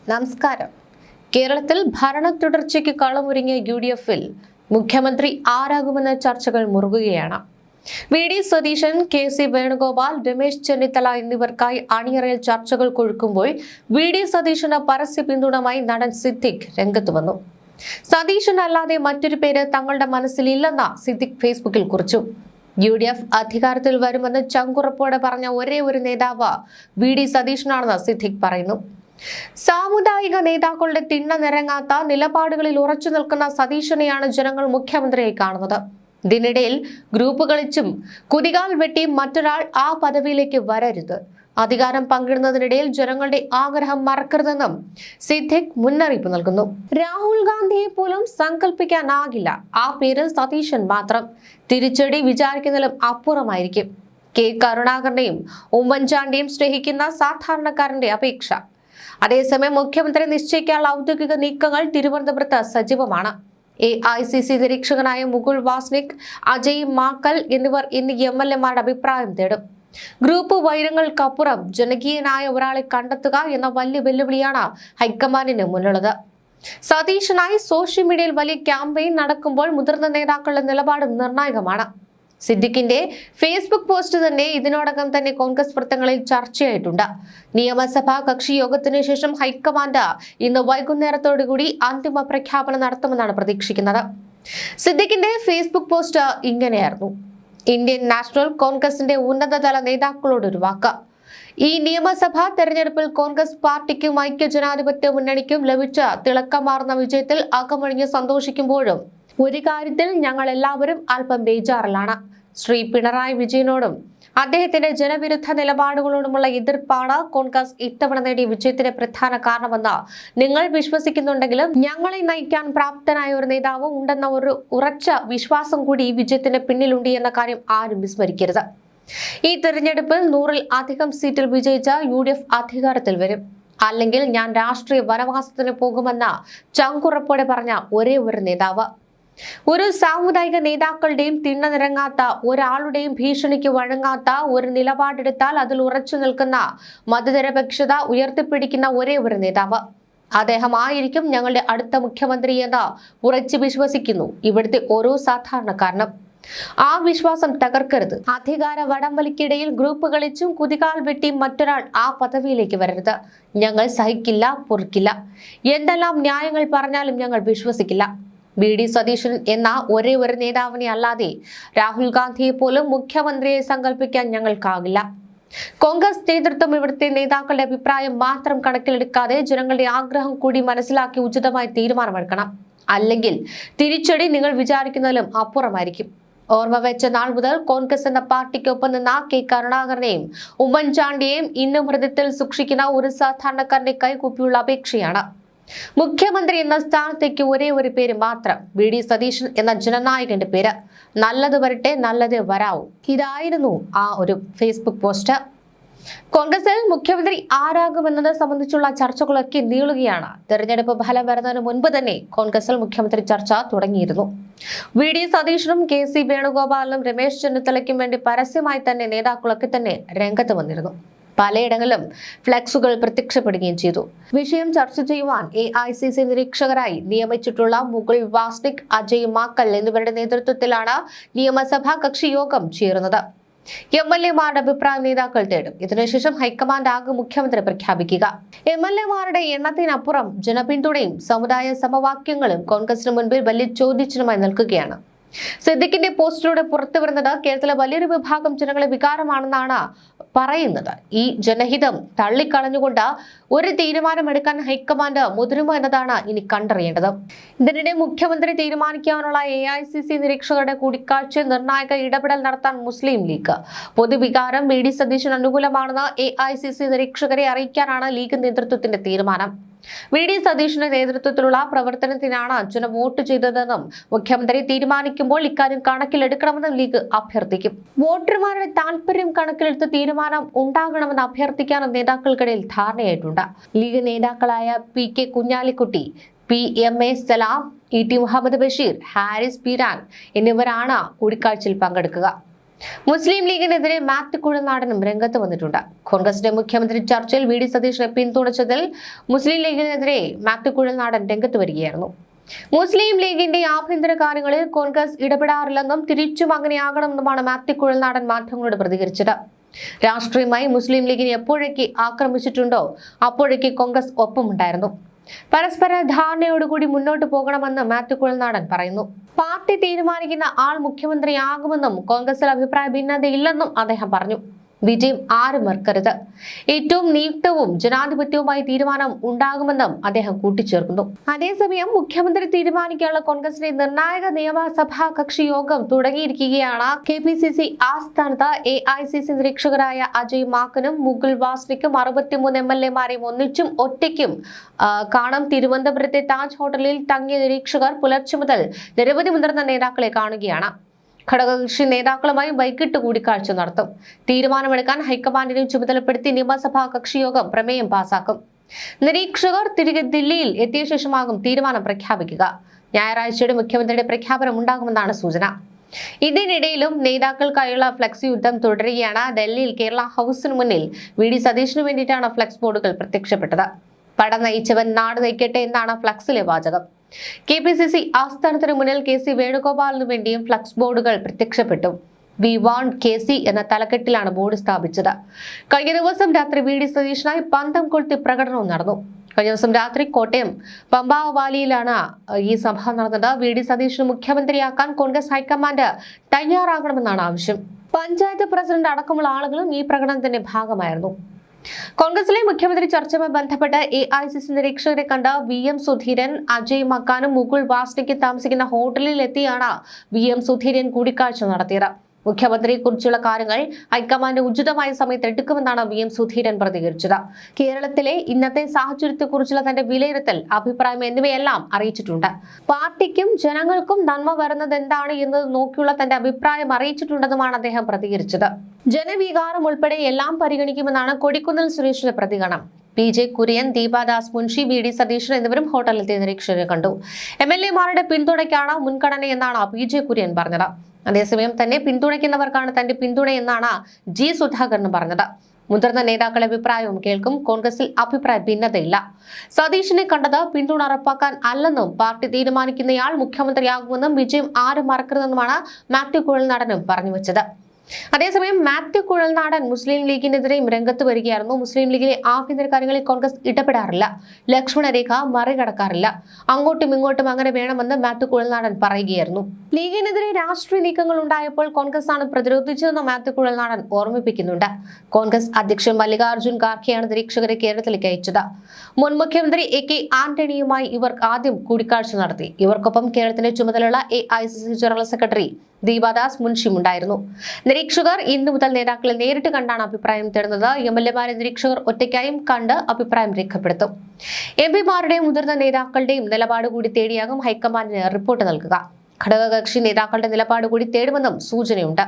നമസ്കാരം. കേരളത്തിൽ ഭരണ തുടർച്ചയ്ക്ക് കളമൊരുങ്ങിയ UDF-ൽ മുഖ്യമന്ത്രി ആരാകുമെന്ന ചർച്ചകൾ മുറുകുകയാണ്. VD സതീശൻ, KC വേണുഗോപാൽ, രമേശ് ചെന്നിത്തല എന്നിവർക്കായി അണിയറയിൽ ചർച്ചകൾ കൊഴുക്കുമ്പോൾ VD സതീശന് പരസ്യ പിന്തുണമായി നടൻ സിദ്ദിഖ് രംഗത്ത് വന്നു. സതീശൻ അല്ലാതെ മറ്റൊരു പേര് തങ്ങളുടെ മനസ്സിലില്ലെന്ന സിദ്ദിഖ് ഫേസ്ബുക്കിൽ കുറിച്ചു. UDF അധികാരത്തിൽ വരുമെന്ന് ചങ്കുറപ്പോടെ പറഞ്ഞ ഒരേ ഒരു നേതാവ് VD സതീശനാണെന്ന് സിദ്ദിഖ് പറയുന്നു. സാമുദായിക നേതാക്കളുടെ തിണ്ണ നിറങ്ങാത്ത നിലപാടുകളിൽ ഉറച്ചു നിൽക്കുന്ന സതീശനെയാണ് ജനങ്ങൾ മുഖ്യമന്ത്രിയായി കാണുന്നത്. ഇതിനിടയിൽ ഗ്രൂപ്പ് കളിച്ചും കുതികാൽ വെട്ടി മറ്റൊരാൾ ആ പദവിയിലേക്ക് വരരുത്, അധികാരം പങ്കിടുന്നതിനിടയിൽ ജനങ്ങളുടെ ആഗ്രഹം മറക്കരുതെന്നും സിദ്ദിഖ് മുന്നറിയിപ്പ് നൽകുന്നു. രാഹുൽ ഗാന്ധിയെ പോലും സങ്കല്പിക്കാനാകില്ല ആ പേര് സതീശൻ മാത്രം. തിരിച്ചടി വിചാരിക്കുന്നതിലും അപ്പുറമായിരിക്കും. K കരുണാകരനെയും ഉമ്മൻചാണ്ടിയും സ്നേഹിക്കുന്ന സാധാരണക്കാരന്റെ അപേക്ഷ. അതേസമയം മുഖ്യമന്ത്രി നിശ്ചയിക്കാനുള്ള ഔദ്യോഗിക നീക്കങ്ങൾ തിരുവനന്തപുരത്ത് സജീവമാണ്. AICC നിരീക്ഷകനായ മുകുൾ വാസ്നിക്, അജയ് മാക്കൽ എന്നിവർ ഇന്ന് MLA-മാരുടെ അഭിപ്രായം തേടും. ഗ്രൂപ്പ് വൈരങ്ങൾക്കപ്പുറം ജനകീയനായ ഒരാളെ കണ്ടെത്തുക എന്ന വലിയ വെല്ലുവിളിയാണ് ഹൈക്കമാൻഡിന് മുന്നിലുള്ളത്. സതീശനായി സോഷ്യൽ മീഡിയയിൽ വലിയ ക്യാമ്പയിൻ നടക്കുമ്പോൾ മുതിർന്ന നേതാക്കളുടെ നിലപാട് നിർണായകമാണ്. സിദ്ദിഖിന്റെ ഫേസ്ബുക്ക് പോസ്റ്റ് തന്നെ ഇതിനോടകം തന്നെ കോൺഗ്രസ് വൃത്തങ്ങളിൽ ചർച്ചയായിട്ടുണ്ട്. നിയമസഭാ കക്ഷി യോഗത്തിന് ശേഷം ഹൈക്കമാൻഡ് ഇന്ന് വൈകുന്നേരത്തോടുകൂടി അന്തിമ പ്രഖ്യാപനം നടത്തുമെന്നാണ് പ്രതീക്ഷിക്കുന്നത്. സിദ്ദിഖിന്റെ ഫേസ്ബുക്ക് പോസ്റ്റ് ഇങ്ങനെയായിരുന്നു: ഇന്ത്യൻ നാഷണൽ കോൺഗ്രസിന്റെ ഉന്നതതല നേതാക്കളോടൊരു വാക്ക്. ഈ നിയമസഭാ തെരഞ്ഞെടുപ്പിൽ കോൺഗ്രസ് പാർട്ടിക്കും ഐക്യജനാധിപത്യ മുന്നണിക്കും ലഭിച്ച തിളക്കമാർന്ന വിജയത്തിൽ അകമഴിഞ്ഞ് സന്തോഷിക്കുമ്പോഴും ഒരു കാര്യത്തിൽ ഞങ്ങൾ എല്ലാവരും അല്പം ബേജാറിലാണ്. ശ്രീ പിണറായി വിജയനോടും അദ്ദേഹത്തിന്റെ ജനവിരുദ്ധ നിലപാടുകളോടുമുള്ള എതിർപ്പാണ് കോൺഗ്രസ് ഇത്തവണ നേടിയ വിജയത്തിന്റെ പ്രധാന കാരണമെന്ന് നിങ്ങൾ വിശ്വസിക്കുന്നുണ്ടെങ്കിലും ഞങ്ങളെ നയിക്കാൻ പ്രാപ്തനായ ഒരു നേതാവ് ഉണ്ടെന്ന ഒരു ഉറച്ച വിശ്വാസം കൂടി ഈ വിജയത്തിന്റെ പിന്നിലുണ്ട് എന്ന കാര്യം ആരും വിസ്മരിക്കരുത്. ഈ തെരഞ്ഞെടുപ്പിൽ 100-ൽ അധികം സീറ്റിൽ വിജയിച്ച UDF അധികാരത്തിൽ വരും, അല്ലെങ്കിൽ ഞാൻ രാഷ്ട്രീയ വനവാസത്തിന് പോകുമെന്ന ചങ്കുറപ്പോടെ പറഞ്ഞ ഒരേ ഒരു നേതാവ്. ഒരു സാമുദായിക നേതാക്കളുടെയും തിണ്ണ നിറങ്ങാത്ത ഒരാളുടെയും ഭീഷണിക്ക് വഴങ്ങാത്ത ഒരു നിലപാടെടുത്താൽ അതിൽ ഉറച്ചു നിൽക്കുന്ന മതനിരപേക്ഷത ഉയർത്തിപ്പിടിക്കുന്ന ഒരേ ഒരു നേതാവ് അദ്ദേഹം ആയിരിക്കും ഞങ്ങളുടെ അടുത്ത മുഖ്യമന്ത്രി എന്ന് ഉറച്ചു വിശ്വസിക്കുന്നു ഇവിടുത്തെ ഓരോ സാധാരണക്കാരനും. ആ വിശ്വാസം തകർക്കരുത്. അധികാര വടംവലിക്കിടയിൽ ഗ്രൂപ്പ് കളിച്ചും കുതികാൽ വെട്ടി മറ്റൊരാൾ ആ പദവിയിലേക്ക് വരരുത്. ഞങ്ങൾ സഹിക്കില്ല, പൊറുക്കില്ല. എന്തെല്ലാം ന്യായങ്ങൾ പറഞ്ഞാലും ഞങ്ങൾ വിശ്വസിക്കില്ല. VD സതീശൻ എന്ന ഒരേ ഒരു നേതാവിനെ അല്ലാതെ രാഹുൽ ഗാന്ധിയെ പോലും മുഖ്യമന്ത്രിയെ സങ്കല്പിക്കാൻ ഞങ്ങൾക്കാകില്ല. കോൺഗ്രസ് നേതൃത്വം ഇവിടുത്തെ നേതാക്കളുടെ അഭിപ്രായം മാത്രം കണക്കിലെടുക്കാതെ ജനങ്ങളുടെ ആഗ്രഹം കൂടി മനസ്സിലാക്കി ഉചിതമായ തീരുമാനമെടുക്കണം. അല്ലെങ്കിൽ തിരിച്ചടി നിങ്ങൾ വിചാരിക്കുന്നതിലും അപ്പുറമായിരിക്കും. ഓർമ്മ വെച്ച നാൾ മുതൽ കോൺഗ്രസ് എന്ന പാർട്ടിക്കൊപ്പം നിന്ന K കരുണാകരനെയും ഉമ്മൻചാണ്ടിയെയും ഇന്നും ഹൃദയത്തിൽ സൂക്ഷിക്കുന്ന ഒരു സാധാരണക്കാരന്റെ കൈകൂപ്പിയുള്ള അപേക്ഷയാണ്. മുഖ്യമന്ത്രി എന്ന സ്ഥാനത്തേക്ക് ഒരേ ഒരു പേര് മാത്രം, VD സതീശൻ എന്ന ജനനായകന്റെ പേര്. നല്ലത് വരട്ടെ, നല്ലത് വരാവൂ. ഇതായിരുന്നു ആ ഒരു ഫേസ്ബുക്ക് പോസ്റ്റ്. കോൺഗ്രസിൽ മുഖ്യമന്ത്രി ആരാകുമെന്നത് സംബന്ധിച്ചുള്ള ചർച്ചകളൊക്കെ നീളുകയാണ്. തെരഞ്ഞെടുപ്പ് ഫലം വരുന്നതിന് മുൻപ് തന്നെ കോൺഗ്രസിൽ മുഖ്യമന്ത്രി ചർച്ച തുടങ്ങിയിരുന്നു. VD സതീശനും KC വേണുഗോപാലിനും രമേശ് ചെന്നിത്തലയ്ക്കും വേണ്ടി പരസ്യമായി തന്നെ നേതാക്കളൊക്കെ തന്നെ രംഗത്ത് വന്നിരുന്നു. പലയിടങ്ങളിലും ഫ്ലെക്സുകൾ പ്രത്യക്ഷപ്പെടുകയും ചെയ്തു. വിഷയം ചർച്ച ചെയ്യുവാൻ AICC നിരീക്ഷകരായി നിയമിച്ചിട്ടുള്ള മുകുൾ വാസ്നിക്, അജയ് മാക്കൽ എന്നിവരുടെ നേതൃത്വത്തിലാണ് നിയമസഭാ കക്ഷി യോഗം ചേരുന്നത്. MLA-മാരുടെ അഭിപ്രായം നേതാക്കൾ തേടും. ഇതിനുശേഷം ഹൈക്കമാൻഡ് ആകും മുഖ്യമന്ത്രി പ്രഖ്യാപിക്കുക. MLA-മാരുടെ എണ്ണത്തിനപ്പുറം ജനപിന്തുണയും സമുദായ സമവാക്യങ്ങളും കോൺഗ്രസിന് മുൻപിൽ വലിയ ചോദ്യചിഹ്നമായി നിൽക്കുകയാണ്. സിദ്ദിഖിന്റെ പോസ്റ്റിലൂടെ പുറത്തു വരുന്നത് കേരളത്തിലെ വലിയൊരു വിഭാഗം ജനങ്ങളെ വികാരമാണെന്നാണ് പറയുന്നത്. ഈ ജനഹിതം തള്ളിക്കളഞ്ഞുകൊണ്ട് ഒരു തീരുമാനമെടുക്കാൻ ഹൈക്കമാൻഡ് മുതിരുമോ എന്നതാണ് ഇനി കണ്ടറിയേണ്ടത്. ഇതിനിടെ മുഖ്യമന്ത്രി തീരുമാനിക്കാനുള്ള AICC നിരീക്ഷകരുടെ കൂടിക്കാഴ്ച നിർണായക ഇടപെടൽ നടത്താൻ മുസ്ലിം ലീഗ്. പൊതുവികാരം VD സതീശൻ അനുകൂലമാണെന്ന് AICC നിരീക്ഷകരെ അറിയിക്കാനാണ് ലീഗ് നേതൃത്വത്തിന്റെ തീരുമാനം. VD സതീശന്റെ നേതൃത്വത്തിലുള്ള പ്രവർത്തനത്തിനാണ് ജനം വോട്ട് ചെയ്തതെന്നും മുഖ്യമന്ത്രി തീരുമാനിക്കുമ്പോൾ ഇക്കാര്യം കണക്കിലെടുക്കണമെന്നും ലീഗ് അഭ്യർത്ഥിക്കും. വോട്ടർമാരുടെ താൽപര്യം കണക്കിലെടുത്ത് തീരുമാനം ഉണ്ടാകണമെന്ന് അഭ്യർത്ഥിക്കാനും നേതാക്കൾക്കിടയിൽ ധാരണയായിട്ടുണ്ട്. ലീഗ് നേതാക്കളായ PK കുഞ്ഞാലിക്കുട്ടി, PMA സലാം, ET മുഹമ്മദ് ബഷീർ, ഹാരിസ് പീരാൻ എന്നിവരാണ് കൂടിക്കാഴ്ചയിൽ പങ്കെടുക്കുക. മുസ്ലിം ലീഗിനെതിരെ മാത്യു കുഴൽനാടനും രംഗത്ത് വന്നിട്ടുണ്ട്. കോൺഗ്രസിന്റെ മുഖ്യമന്ത്രി ചർച്ചയിൽ വി ഡി സതീശനെ പിന്തുണച്ചതിൽ മുസ്ലിം ലീഗിനെതിരെ മാത്യു കുഴൽനാടൻ രംഗത്ത് വരികയായിരുന്നു. മുസ്ലിം ലീഗിന്റെ ആഭ്യന്തര കാര്യങ്ങളിൽ കോൺഗ്രസ് ഇടപെടാറില്ലെന്നും തിരിച്ചും അങ്ങനെയാകണമെന്നുമാണ് മാത്യു കുഴൽനാടൻ മാധ്യമങ്ങളോട് പ്രതികരിച്ചത്. രാഷ്ട്രീയമായി മുസ്ലിം ലീഗിനെ എപ്പോഴൊക്കെ ആക്രമിച്ചിട്ടുണ്ടോ അപ്പോഴൊക്കെ കോൺഗ്രസ് ഒപ്പമുണ്ടായിരുന്നു. പരസ്പര ധാരണയോടുകൂടി മുന്നോട്ട് പോകണമെന്ന് മാത്യു കുഴൽനാടൻ പറയുന്നു. പാർട്ടി തീരുമാനിക്കുന്ന ആൾ മുഖ്യമന്ത്രിയാകുമെന്നും കോൺഗ്രസിൽ അഭിപ്രായ ഭിന്നതയില്ലെന്നും അദ്ദേഹം പറഞ്ഞു. വിജയം ആരും മറക്കരുത്. ഏറ്റവും നീട്ടവും ജനാധിപത്യവുമായി തീരുമാനം ഉണ്ടാകുമെന്നും അദ്ദേഹം കൂട്ടിച്ചേർക്കുന്നു. അതേസമയം മുഖ്യമന്ത്രി തീരുമാനിക്കാനുള്ള കോൺഗ്രസിന്റെ നിർണായക നിയമസഭാ കക്ഷി യോഗം തുടങ്ങിയിരിക്കുകയാണ്. KPCC ആസ്ഥാനത്ത് AICC നിരീക്ഷകരായ അജയ് മാക്കനും മുകുൾ വാസ്നിക്കും 63 MLA-മാരെയും ഒന്നിച്ചും ഒറ്റയ്ക്കും കാണും. തിരുവനന്തപുരത്തെ താജ് ഹോട്ടലിൽ തങ്ങിയ നിരീക്ഷകർ പുലർച്ചെ മുതൽ നിരവധി മുതിർന്ന നേതാക്കളെ കാണുകയാണ്. ഘടകകക്ഷി നേതാക്കളുമായി വൈകിട്ട് കൂടിക്കാഴ്ച നടത്തും. തീരുമാനമെടുക്കാൻ ഹൈക്കമാൻഡിനെ ചുമതലപ്പെടുത്തി നിയമസഭാ കക്ഷിയോഗം പ്രമേയം പാസാക്കും. നിരീക്ഷകർ തിരികെ ദില്ലിയിൽ എത്തിയ ശേഷമാകും തീരുമാനം പ്രഖ്യാപിക്കുക. ഞായറാഴ്ചയുടെ മുഖ്യമന്ത്രിയുടെ പ്രഖ്യാപനം ഉണ്ടാകുമെന്നാണ് സൂചന. ഇതിനിടയിലും നേതാക്കൾക്കായുള്ള ഫ്ലക്സ് യുദ്ധം തുടരുകയാണ്. ഡൽഹിയിൽ കേരള ഹൗസിന് മുന്നിൽ വി ഡി സതീശിനു വേണ്ടിയിട്ടാണ് ഫ്ലക്സ് ബോർഡുകൾ പ്രത്യക്ഷപ്പെട്ടത്. പട നയിച്ചവൻ നാട് നയിക്കട്ടെ എന്നാണ് ഫ്ലക്സിലെ വാചകം. KPCC ആസ്ഥാനത്തിന് മുന്നിൽ KC വേണുഗോപാലിനു വേണ്ടിയും ഫ്ലക്സ് ബോർഡുകൾ പ്രത്യക്ഷപ്പെട്ടു. വി വാണ്ട് KC എന്ന തലക്കെട്ടിലാണ് ബോർഡ് സ്ഥാപിച്ചത്. കഴിഞ്ഞ ദിവസം രാത്രി വി ഡി സതീശനായി പന്തം കൊളുത്തി പ്രകടനവും നടന്നു. കഴിഞ്ഞ ദിവസം രാത്രി കോട്ടയം പമ്പാവാലിയിലാണ് ഈ സംഭവം നടന്നത്. വി ഡി സതീശന് മുഖ്യമന്ത്രിയാക്കാൻ കോൺഗ്രസ് ഹൈക്കമാൻഡ് തയ്യാറാകണമെന്നാണ് ആവശ്യം. പഞ്ചായത്ത് പ്രസിഡന്റ് അടക്കമുള്ള ആളുകളും ഈ പ്രകടനത്തിന്റെ ഭാഗമായിരുന്നു. കോൺഗ്രസിലെ മുഖ്യമന്ത്രി ചർച്ചയുമായി ബന്ധപ്പെട്ട് AICC നിരീക്ഷകരെ കണ്ട VM സുധീരൻ, അജയ് മക്കാനും മുകുൾ വാസ്നിക്കും താമസിക്കുന്ന ഹോട്ടലിൽ എത്തിയാണ് VM സുധീരൻ കൂടിക്കാഴ്ച നടത്തിയത്. മുഖ്യമന്ത്രിയെക്കുറിച്ചുള്ള കാര്യങ്ങൾ ഹൈക്കമാൻഡ് ഉചിതമായ സമയത്ത് എടുക്കുമെന്നാണ് VM സുധീരൻ പ്രതികരിച്ചത്. കേരളത്തിലെ ഇന്നത്തെ സാഹചര്യത്തെക്കുറിച്ചുള്ള തന്റെ വിലയിരുത്തൽ, അഭിപ്രായം എന്നിവയെല്ലാം അറിയിച്ചിട്ടുണ്ട്. പാർട്ടിക്കും ജനങ്ങൾക്കും നന്മ വരുന്നത് എന്താണ് എന്നത് നോക്കിയുള്ള തന്റെ അഭിപ്രായം അറിയിച്ചിട്ടുണ്ടെന്നുമാണ് അദ്ദേഹം പ്രതികരിച്ചത്. ജനവികാരം ഉൾപ്പെടെ എല്ലാം പരിഗണിക്കുമെന്നാണ് കൊടിക്കുന്നിൽ സുരേഷിന്റെ പ്രതികരണം. PJ Kurian, Deepa Das Munshi, V D Satheesan എന്നിവരും ഹോട്ടലിലെത്തി നിരീക്ഷകരെ കണ്ടു. MLA-മാരുടെ പിന്തുണയ്ക്കാണ് മുൻഗണനയെന്നാണ് PJ കുര്യൻ പറഞ്ഞത്. അതേസമയം തന്നെ പിന്തുണയ്ക്കുന്നവർക്കാണ് തന്റെ പിന്തുണയെന്നാണ് G സുധാകരൻ പറഞ്ഞത്. മുതിർന്ന നേതാക്കളുടെ അഭിപ്രായവും കേൾക്കും. കോൺഗ്രസിൽ അഭിപ്രായ ഭിന്നതയില്ല. സതീശനെ കണ്ടത് പിന്തുണ ഉറപ്പാക്കാൻ അല്ലെന്നും പാർട്ടി തീരുമാനിക്കുന്നയാൾ മുഖ്യമന്ത്രിയാകുമെന്നും വിജയം ആരും മറക്കരുതെന്നുമാണ് മാത്യു കുഴൽനാടനും പറഞ്ഞു വെച്ചത്. അതേസമയം മാത്യു കുഴൽനാടൻ മുസ്ലിം ലീഗിനെതിരെയും രംഗത്ത് വരികയായിരുന്നു. മുസ്ലിം ലീഗിലെ ആഭ്യന്തര കാര്യങ്ങളിൽ കോൺഗ്രസ് ഇടപെടാറില്ല, ലക്ഷ്മണരേഖ മറികടക്കാറില്ല, അങ്ങോട്ടും ഇങ്ങോട്ടും അങ്ങനെ വേണമെന്ന് മാത്യു കുഴൽനാടൻ പറയുകയായിരുന്നു. ലീഗിനെതിരെ രാഷ്ട്രീയ നീക്കങ്ങൾ ഉണ്ടായപ്പോൾ കോൺഗ്രസ് ആണ് പ്രതിരോധിച്ചതെന്ന് മാത്യു കുഴൽനാടൻ ഓർമ്മിപ്പിക്കുന്നുണ്ട്. കോൺഗ്രസ് അധ്യക്ഷൻ മല്ലികാർജ്ജുൻ ഖാർഗെയാണ് നിരീക്ഷകരെ കേരളത്തിലേക്ക് അയച്ചത്. മുൻ മുഖ്യമന്ത്രി AK ആന്റണിയുമായി ഇവർ ആദ്യം കൂടിക്കാഴ്ച നടത്തി. ഇവർക്കൊപ്പം കേരളത്തിന്റെ ചുമതലയുള്ള AICC ജനറൽ സെക്രട്ടറി ദീപാദാസ് മുൻഷിയും ഉണ്ടായിരുന്നു. നിരീക്ഷകർ ഇന്നു മുതൽ നേതാക്കളെ നേരിട്ട് കണ്ടാണ് അഭിപ്രായം തേടുന്നത്. MLA-മാരെ നിരീക്ഷകർ ഒറ്റയ്ക്കായും കണ്ട് അഭിപ്രായം രേഖപ്പെടുത്തും. MP-മാരുടെയും മുതിർന്ന നേതാക്കളുടെയും നിലപാട് കൂടി തേടിയാകും ഹൈക്കമാൻഡിന് റിപ്പോർട്ട് നൽകുക. ഘടകകക്ഷി നേതാക്കളുടെ നിലപാട് കൂടി തേടുമെന്നും സൂചനയുണ്ട്.